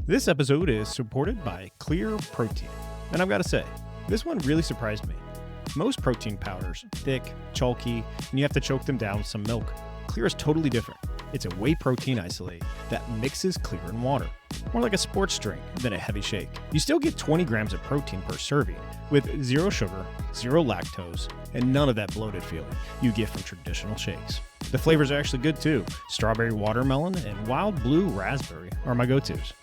This episode is supported by Clear Protein. And I've got to say, this one really surprised me. Most protein powders, thick, chalky, and you have to choke them down with some milk. Clear is totally different. It's a whey protein isolate that mixes clear in water. More like a sports drink than a heavy shake. You still get 20 grams of protein per serving with zero sugar, zero lactose, and none of that bloated feeling you get from traditional shakes. The flavors are actually good too. Strawberry watermelon and wild blue raspberry are my go-tos.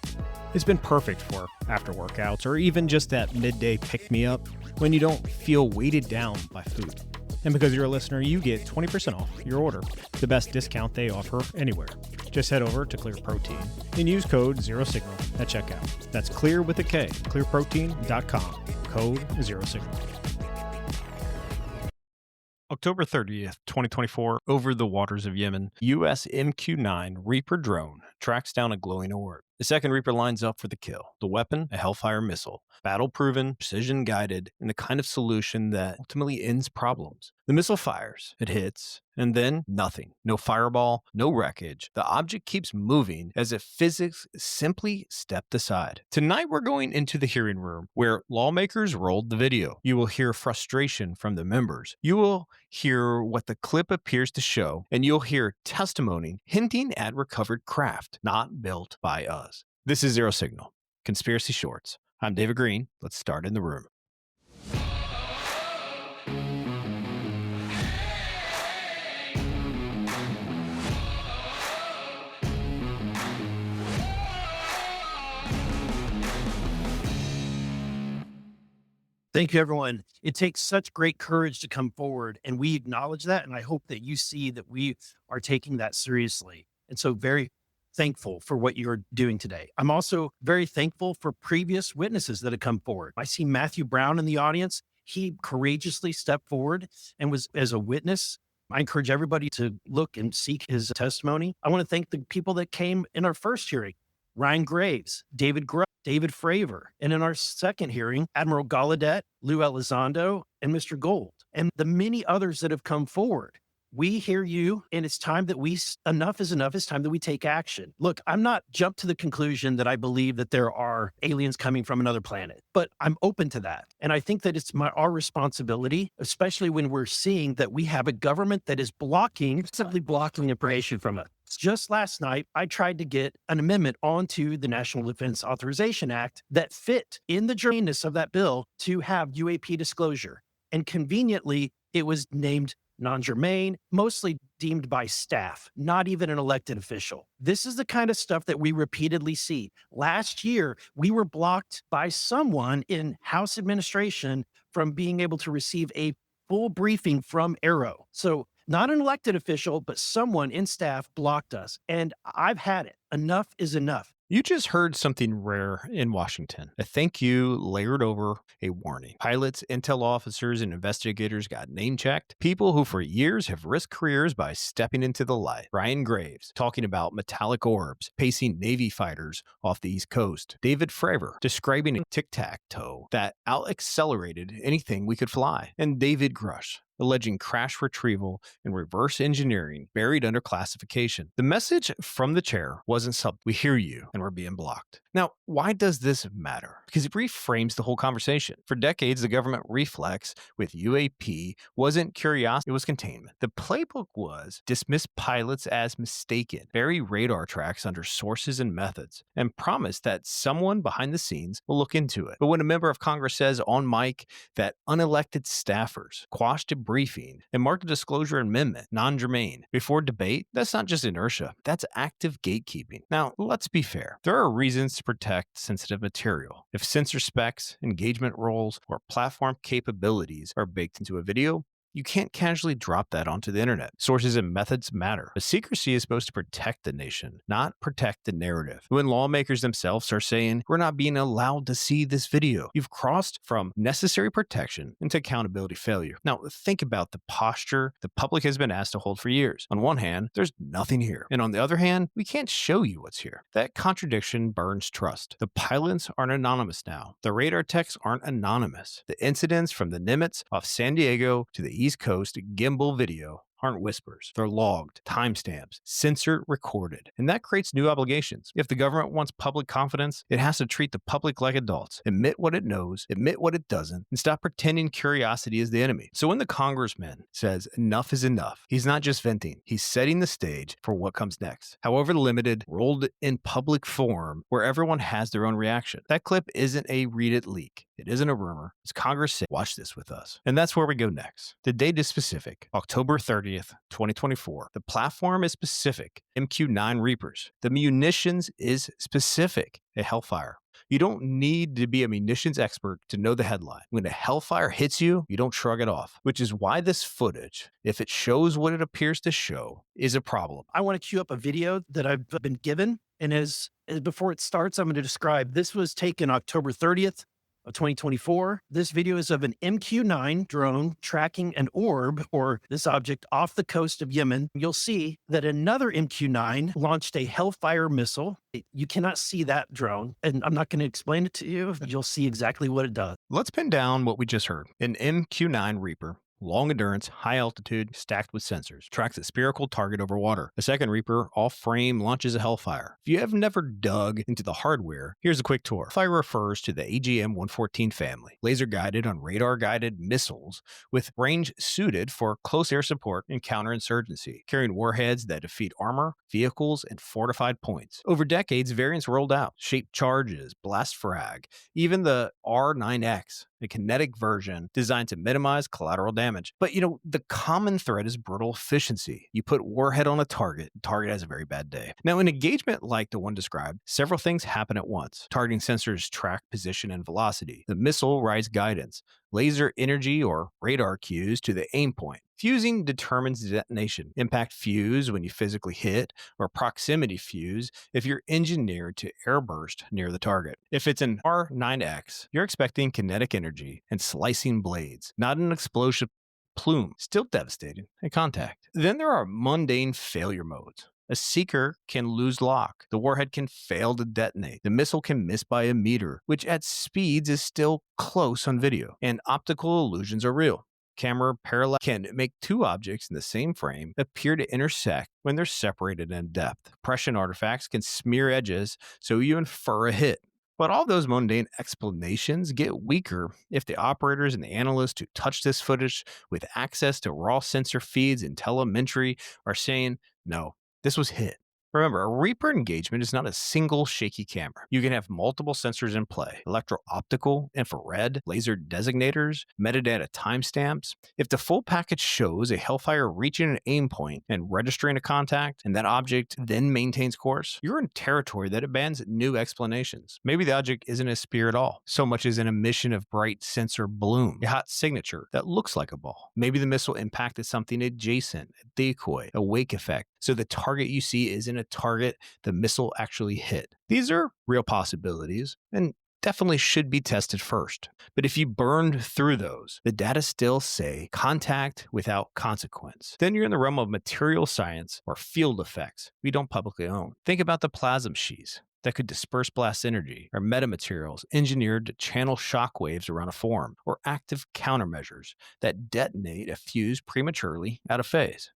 It's been perfect for after workouts or even just that midday pick-me-up when you don't feel weighted down by food. And because you're a listener, you get 20% off your order, the best discount they offer anywhere. Just head over to Clear Protein and use code ZeroSignal at checkout. That's clear with a K, clearprotein.com, code ZeroSignal. October 30th, 2024, over the waters of Yemen, U.S. MQ-9 Reaper drone tracks down a glowing orb. The second Reaper lines up for the kill. The weapon, a Hellfire missile. Battle-proven, precision-guided, and the kind of solution that ultimately ends problems. The missile fires, it hits, and then nothing. No fireball, no wreckage. The object keeps moving as if physics simply stepped aside. Tonight we're going into the hearing room where lawmakers rolled the video. You will hear frustration from the members. You will hear what the clip appears to show, and you'll hear testimony hinting at recovered craft, not built by us. This is Zero Signal, Conspiracy Shorts. I'm David Green. Let's start in the room. Thank you, everyone. It takes such great courage to come forward, and we acknowledge that, and I hope that you see that we are taking that seriously. And so very thankful for what you're doing today. I'm also very thankful for previous witnesses that have come forward. I see Matthew Brown in the audience. He courageously stepped forward and was as a witness. I encourage everybody to look and seek his testimony. I want to thank the people that came in our first hearing. Ryan Graves, David Grubb, David Fravor, and in our second hearing, Admiral Gallaudet, Lou Elizondo, and Mr. Gold, and the many others that have come forward. We hear you, and it's time that enough is enough. It's time that we take action. Look, I'm not jumped to the conclusion that I believe that there are aliens coming from another planet, but I'm open to that. And I think that it's our responsibility, especially when we're seeing that we have a government that is simply blocking information from us. Just last night, I tried to get an amendment onto the National Defense Authorization Act that fit in the germaneness of that bill to have UAP disclosure. And conveniently, it was named non-germane, mostly deemed by staff, not even an elected official. This is the kind of stuff that we repeatedly see. Last year, we were blocked by someone in House administration from being able to receive a full briefing from Arrow. So not an elected official, but someone in staff blocked us. And I've had it. Enough is enough. You just heard something rare in Washington. A thank you layered over a warning. Pilots, intel officers, and investigators got name-checked. People who for years have risked careers by stepping into the light. Ryan Graves talking about metallic orbs pacing Navy fighters off the East Coast. David Fravor describing a tic-tac-toe that out-accelerated anything we could fly. And David Grush alleging crash retrieval and reverse engineering buried under classification. The message from the chair wasn't subtle. We hear you and we're being blocked. Now, why does this matter? Because it reframes the whole conversation. For decades, the government reflex with UAP wasn't curiosity, it was containment. The playbook was dismiss pilots as mistaken, bury radar tracks under sources and methods, and promise that someone behind the scenes will look into it. But when a member of Congress says on mic that unelected staffers quashed a briefing and marked a disclosure amendment non-germane before debate, that's not just inertia, that's active gatekeeping. Now, let's be fair. There are reasons to protect sensitive material. If censor specs, engagement roles, or platform capabilities are baked into a video, you can't casually drop that onto the internet. Sources and methods matter. But secrecy is supposed to protect the nation, not protect the narrative. When lawmakers themselves are saying, we're not being allowed to see this video, you've crossed from necessary protection into accountability failure. Now, think about the posture the public has been asked to hold for years. On one hand, there's nothing here. And on the other hand, we can't show you what's here. That contradiction burns trust. The pilots aren't anonymous now. The radar techs aren't anonymous. The incidents from the Nimitz off San Diego to the East Coast gimbal video aren't whispers. They're logged, timestamps, censored, recorded. And that creates new obligations. If the government wants public confidence, it has to treat the public like adults, admit what it knows, admit what it doesn't, and stop pretending curiosity is the enemy. So when the congressman says enough is enough, he's not just venting, he's setting the stage for what comes next. However limited, rolled in public form where everyone has their own reaction. That clip isn't a read it leak. It isn't a rumor. It's Congress saying, watch this with us. And that's where we go next. The date is specific, October 30th, 2024. The platform is specific, MQ-9 Reapers. The munitions is specific, a Hellfire. You don't need to be a munitions expert to know the headline. When a Hellfire hits you, you don't shrug it off, which is why this footage, if it shows what it appears to show, is a problem. I want to cue up a video that I've been given. And as before it starts, I'm going to describe this was taken October 30th of 2024. This video is of an MQ-9 drone tracking an orb or this object off the coast of Yemen. You'll see that another MQ-9 launched a Hellfire missile. You cannot see that drone, and I'm not going to explain it to you. You'll see exactly what it does. Let's pin down what we just heard. An MQ-9 Reaper, long endurance, high altitude, stacked with sensors, tracks a spherical target over water. The second Reaper, off frame, launches a Hellfire. If you have never dug into the hardware, here's a quick tour. Hellfire refers to the AGM-114 family, laser-guided on radar-guided missiles with range suited for close air support and counterinsurgency, carrying warheads that defeat armor, vehicles, and fortified points. Over decades, variants rolled out, shaped charges, blast frag, even the R9X, a kinetic version designed to minimize collateral damage. But the common thread is brutal efficiency. You put warhead on a target, the target has a very bad day. Now, in engagement like the one described, several things happen at once. Targeting sensors track position and velocity. The missile rides guidance, laser energy or radar cues to the aim point. Fusing determines the detonation. Impact fuse when you physically hit, or proximity fuse if you're engineered to airburst near the target. If it's an R9X, you're expecting kinetic energy and slicing blades, not an explosive plume. Still devastating at contact. Then there are mundane failure modes. A seeker can lose lock. The warhead can fail to detonate. The missile can miss by a meter, which at speeds is still close on video. And optical illusions are real. Camera parallax can make two objects in the same frame appear to intersect when they're separated in depth. Compression artifacts can smear edges so you infer a hit. But all those mundane explanations get weaker if the operators and the analysts who touch this footage with access to raw sensor feeds and telemetry are saying, no, this was hit. Remember, a Reaper engagement is not a single shaky camera. You can have multiple sensors in play: electro-optical, infrared, laser designators, metadata timestamps. If the full package shows a Hellfire reaching an aim point and registering a contact, and that object then maintains course, you're in territory that demands new explanations. Maybe the object isn't a spear at all, so much as an emission of bright sensor bloom, a hot signature that looks like a ball. Maybe the missile impacted something adjacent, a decoy, a wake effect, so the target you see isn't a target the missile actually hit. These are real possibilities and definitely should be tested first. But if you burned through those, the data still say contact without consequence. Then you're in the realm of material science or field effects we don't publicly own. Think about the plasma sheaths that could disperse blast energy, or metamaterials engineered to channel shockwaves around a form, or active countermeasures that detonate a fuse prematurely out of phase.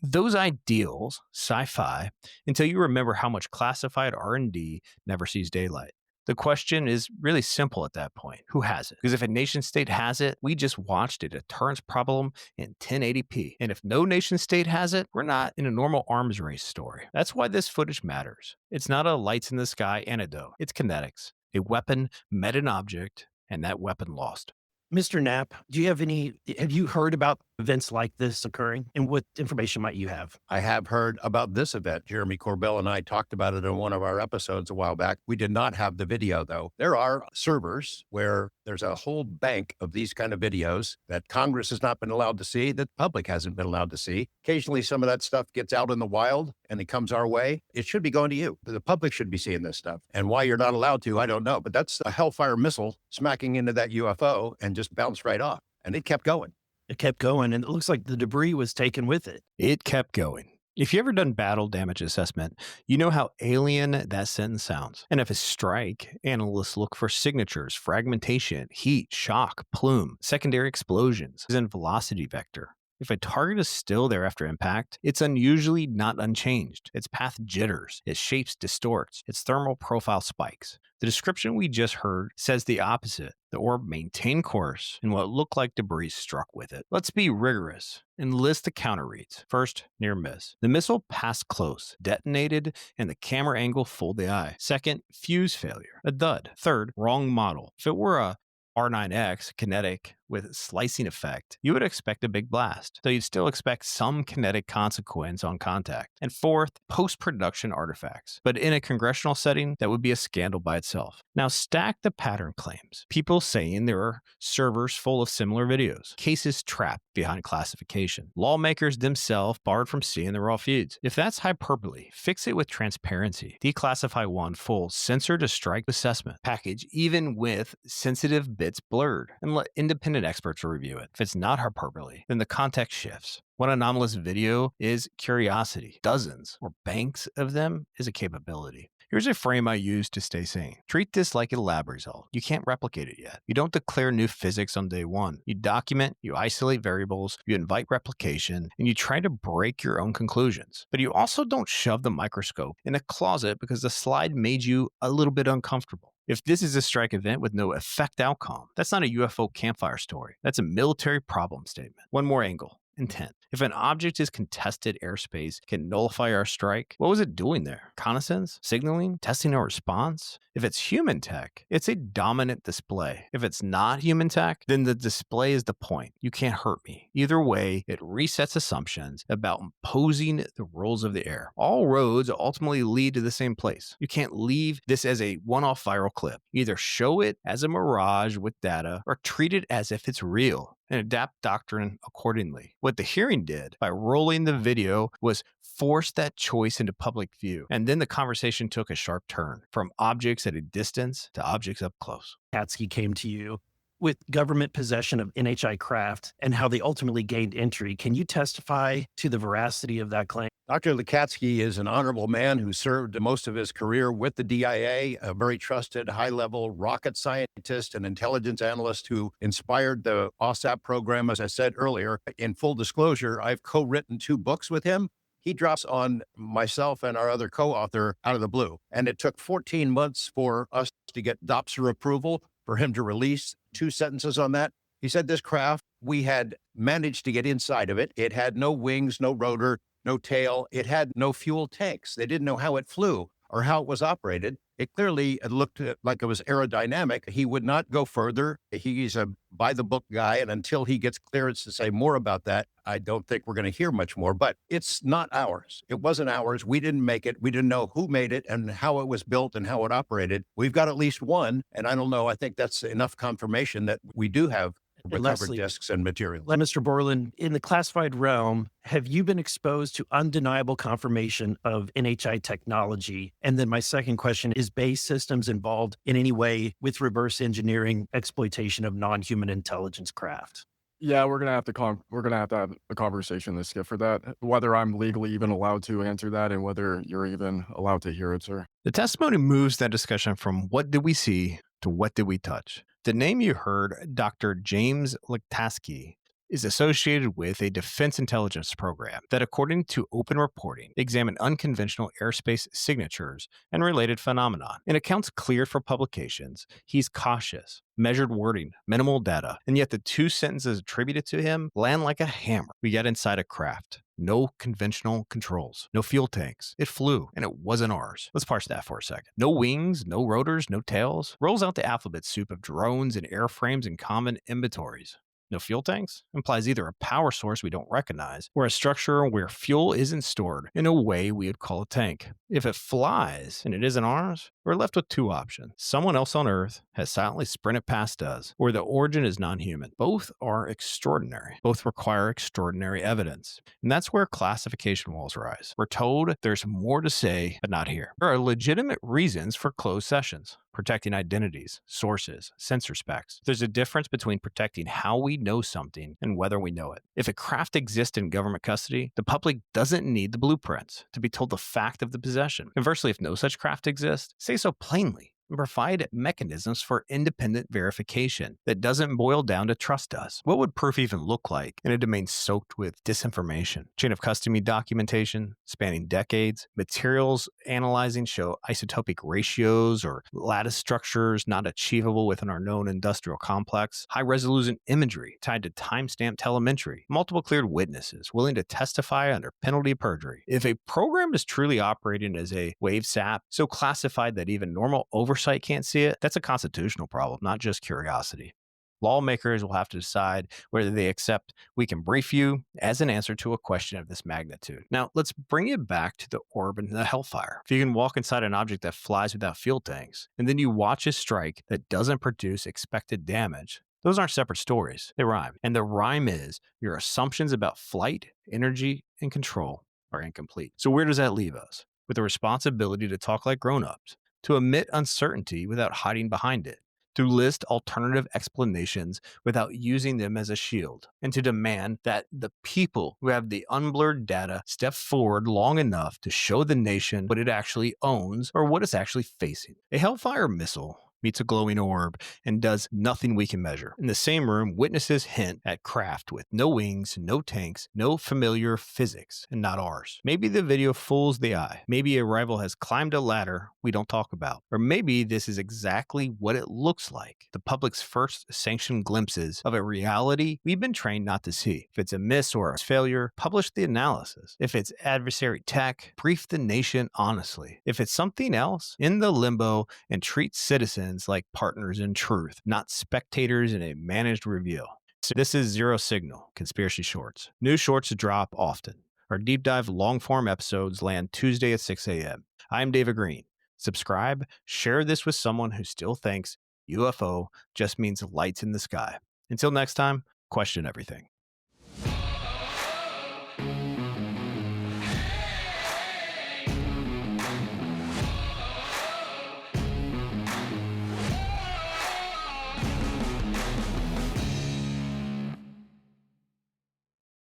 Those ideals, sci-fi, until you remember how much classified R&D never sees daylight. The question is really simple at that point. Who has it? Because if a nation state has it, we just watched a deterrence problem in 1080p. And if no nation state has it, we're not in a normal arms race story. That's why this footage matters. It's not a lights in the sky anecdote. It's kinetics. A weapon met an object, and that weapon lost. Mr. Knapp, have you heard about events like this occurring, and what information might you have? I have heard about this event. Jeremy Corbell and I talked about it in one of our episodes a while back. We did not have the video, though. There are servers where there's a whole bank of these kind of videos that Congress has not been allowed to see, that the public hasn't been allowed to see. Occasionally, some of that stuff gets out in the wild and it comes our way. It should be going to you. The public should be seeing this stuff. And why you're not allowed to, I don't know. But that's a Hellfire missile smacking into that UFO and just bounced right off. And it kept going. It kept going, and it looks like the debris was taken with it. It kept going. If you ever done battle damage assessment, you know how alien that sentence sounds. And if a strike, analysts look for signatures, fragmentation, heat, shock, plume, secondary explosions, and velocity vector. If a target is still there after impact, it's unusually not unchanged. Its path jitters, its shapes distorts, its thermal profile spikes. The description we just heard says the opposite. The orb maintained course, and what looked like debris struck with it. Let's be rigorous and list the counter reads. First, near miss. The missile passed close, detonated, and the camera angle fooled the eye. Second, fuse failure, a dud. Third, wrong model. If it were a R9X kinetic with slicing effect, you would expect a big blast, though you'd still expect some kinetic consequence on contact. And fourth, post-production artifacts. But in a congressional setting, that would be a scandal by itself. Now stack the pattern claims. People saying there are servers full of similar videos. Cases trapped behind classification. Lawmakers themselves barred from seeing the raw feeds. If that's hyperbole, fix it with transparency. Declassify one full sensor-to-strike assessment package, even with sensitive bits blurred, and let independent experts review it. If it's not hyperbole, then the context shifts. One anomalous video is curiosity. Dozens or banks of them is a capability. Here's a frame I use to stay sane. Treat this like a lab result. You can't replicate it yet. You don't declare new physics on day one. You document, you isolate variables, you invite replication, and you try to break your own conclusions. But you also don't shove the microscope in a closet because the slide made you a little bit uncomfortable. If this is a strike event with no effect outcome, that's not a UFO campfire story. That's a military problem statement. One more angle. Intent. If an object is contested airspace, can nullify our strike. What was it doing there? Reconnaissance? Signaling? Testing our response? If it's human tech, it's a dominant display. If it's not human tech, then the display is the point. You can't hurt me. Either way, it resets assumptions about imposing the rules of the air. All roads ultimately lead to the same place. You can't leave this as a one-off viral clip. Either show it as a mirage with data or treat it as if it's real and adapt doctrine accordingly. What the hearing did by rolling the video was force that choice into public view. And then the conversation took a sharp turn from objects at a distance to objects up close. Katsky came to you with government possession of NHI craft and how they ultimately gained entry. Can you testify to the veracity of that claim? Dr. Lukatsky is an honorable man who served most of his career with the DIA, a very trusted, high-level rocket scientist and intelligence analyst who inspired the OSAP program, as I said earlier. In full disclosure, I've co-written 2 books with him. He drops on myself and our other co-author out of the blue. And it took 14 months for us to get DOPSR approval for him to release 2 sentences on that. He said this craft, we had managed to get inside of it. It had no wings, no rotor, no tail. It had no fuel tanks. They didn't know how it flew or how it was operated. It clearly looked like it was aerodynamic. He would not go further. He's a by-the-book guy, and until he gets clearance to say more about that, I don't think we're going to hear much more. But it's not ours. It wasn't ours. We didn't make it. We didn't know who made it and how it was built and how it operated. We've got at least one, and I don't know. I think that's enough confirmation that we do have recovered discs and material. Mr. Borland, in the classified realm, have you been exposed to undeniable confirmation of NHI technology? And then my second question, is base systems involved in any way with reverse engineering exploitation of non-human intelligence craft? Yeah, we're gonna have to have a conversation this Skip for that. Whether I'm legally even allowed to answer that, and whether you're even allowed to hear it, sir. The testimony moves that discussion from what did we see to what did we touch. The name you heard, Dr. James Lukatsky, is associated with a defense intelligence program that, according to open reporting, examined unconventional airspace signatures and related phenomena. In accounts cleared for publications, he's cautious, measured wording, minimal data, and yet the 2 sentences attributed to him land like a hammer. We get inside a craft. No conventional controls, no fuel tanks. It flew, and it wasn't ours. Let's parse that for a second. No wings, no rotors, no tails. Rolls out the alphabet soup of drones and airframes and common inventories. No fuel tanks implies either a power source we don't recognize or a structure where fuel isn't stored in a way we would call a tank. If it flies and it isn't ours, we're left with 2 options. Someone else on Earth has silently sprinted past us, or the origin is non-human. Both are extraordinary. Both require extraordinary evidence. And that's where classification walls rise. We're told there's more to say, but not here. There are legitimate reasons for closed sessions. Protecting identities, sources, sensor specs. There's a difference between protecting how we know something and whether we know it. If a craft exists in government custody, the public doesn't need the blueprints to be told the fact of the possession. Conversely, if no such craft exists, say so plainly. and provide mechanisms for independent verification that doesn't boil down to trust us. What would proof even look like in a domain soaked with disinformation? Chain of custody documentation spanning decades, materials analyzing show isotopic ratios or lattice structures not achievable within our known industrial complex, high-resolution imagery tied to timestamp telemetry, multiple cleared witnesses willing to testify under penalty of perjury. If a program is truly operating as a wave sap, so classified that even normal oversight can't see it, that's a constitutional problem, not just curiosity. Lawmakers will have to decide whether they accept we can brief you as an answer to a question of this magnitude. Now, let's bring it back to the orb and the Hellfire. If you can walk inside an object that flies without fuel tanks, and then you watch a strike that doesn't produce expected damage, those aren't separate stories. They rhyme. And the rhyme is your assumptions about flight, energy, and control are incomplete. So where does that leave us? With the responsibility to talk like grown-ups, to admit uncertainty without hiding behind it, to list alternative explanations without using them as a shield, and to demand that the people who have the unblurred data step forward long enough to show the nation what it actually owns or what it's actually facing. A Hellfire missile meets a glowing orb and does nothing we can measure. In the same room, witnesses hint at craft with no wings, no tanks, no familiar physics, and not ours. Maybe the video fools the eye. Maybe a rival has climbed a ladder we don't talk about. Or maybe this is exactly what it looks like. The public's first sanctioned glimpses of a reality we've been trained not to see. If it's a miss or a failure, publish the analysis. If it's adversary tech, brief the nation honestly. If it's something else, end the limbo and treat citizens like partners in truth, not spectators in a managed review. So this is Zero Signal, Conspiracy Shorts. New shorts drop often. Our deep dive long form episodes land Tuesday at 6 a.m. I'm David Green. Subscribe, share this with someone who still thinks UFO just means lights in the sky. Until next time, question everything.